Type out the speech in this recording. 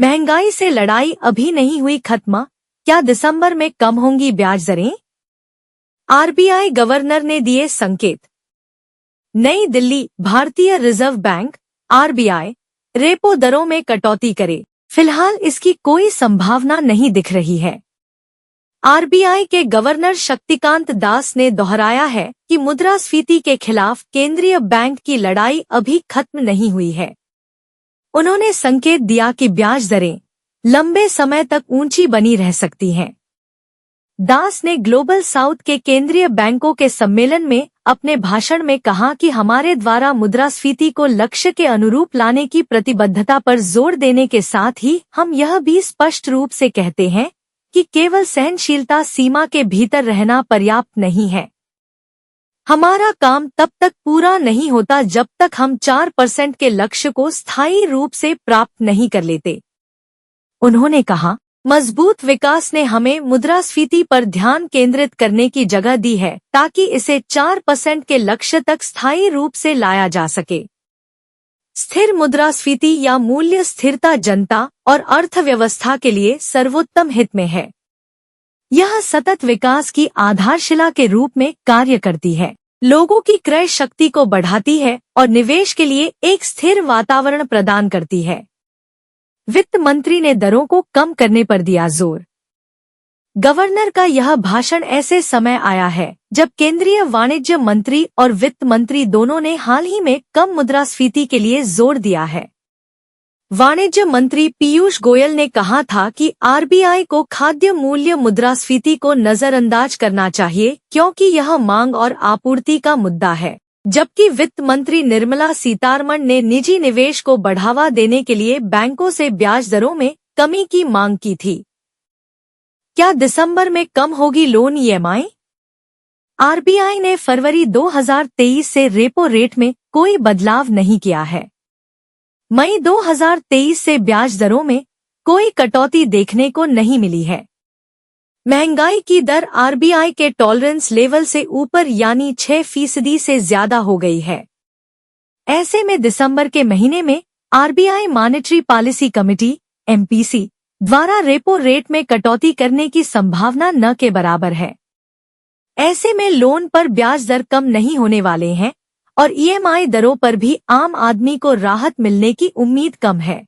महंगाई से लड़ाई अभी नहीं हुई खत्म, क्या दिसंबर में कम होंगी ब्याज दरें? आरबीआई गवर्नर ने दिए संकेत। नई दिल्ली, भारतीय रिजर्व बैंक आरबीआई रेपो दरों में कटौती करे, फिलहाल इसकी कोई संभावना नहीं दिख रही है। आरबीआई के गवर्नर शक्तिकांत दास ने दोहराया है कि मुद्रास्फीति के खिलाफ केंद्रीय बैंक की लड़ाई अभी खत्म नहीं हुई है। उन्होंने संकेत दिया कि ब्याज दरें लंबे समय तक ऊंची बनी रह सकती हैं। दास ने ग्लोबल साउथ के केंद्रीय बैंकों के सम्मेलन में अपने भाषण में कहा कि हमारे द्वारा मुद्रास्फीति को लक्ष्य के अनुरूप लाने की प्रतिबद्धता पर जोर देने के साथ ही हम यह भी स्पष्ट रूप से कहते हैं कि केवल सहनशीलता सीमा के भीतर रहना पर्याप्त नहीं है। हमारा काम तब तक पूरा नहीं होता जब तक हम 4% के लक्ष्य को स्थायी रूप से प्राप्त नहीं कर लेते। उन्होंने कहा, मजबूत विकास ने हमें मुद्रास्फीति पर ध्यान केंद्रित करने की जगह दी है ताकि इसे 4% के लक्ष्य तक स्थायी रूप से लाया जा सके। स्थिर मुद्रास्फीति या मूल्य स्थिरता जनता और अर्थव्यवस्था के लिए सर्वोत्तम हित में है। यह सतत विकास की आधारशिला के रूप में कार्य करती है, लोगों की क्रय शक्ति को बढ़ाती है और निवेश के लिए एक स्थिर वातावरण प्रदान करती है। वित्त मंत्री ने दरों को कम करने पर दिया जोर। गवर्नर का यह भाषण ऐसे समय आया है जब केंद्रीय वाणिज्य मंत्री और वित्त मंत्री दोनों ने हाल ही में कम मुद्रास्फीति के लिए जोर दिया है। वाणिज्य मंत्री पीयूष गोयल ने कहा था कि आरबीआई को खाद्य मूल्य मुद्रास्फीति को नजरअंदाज करना चाहिए क्योंकि यह मांग और आपूर्ति का मुद्दा है, जबकि वित्त मंत्री निर्मला सीतारमण ने निजी निवेश को बढ़ावा देने के लिए बैंकों से ब्याज दरों में कमी की मांग की थी। क्या दिसंबर में कम होगी लोन ईएमआई? आरबीआई ने फरवरी 2023 से रेपो रेट में कोई बदलाव नहीं किया है। मई 2023 से ब्याज दरों में कोई कटौती देखने को नहीं मिली है। महंगाई की दर आरबीआई के टॉलरेंस लेवल से ऊपर यानी 6% से ज्यादा हो गई है। ऐसे में दिसंबर के महीने में RBI monetary policy committee MPC द्वारा रेपो रेट में कटौती करने की संभावना न के बराबर है। ऐसे में लोन पर ब्याज दर कम नहीं होने वाले हैं और ईएमआई दरों पर भी आम आदमी को राहत मिलने की उम्मीद कम है।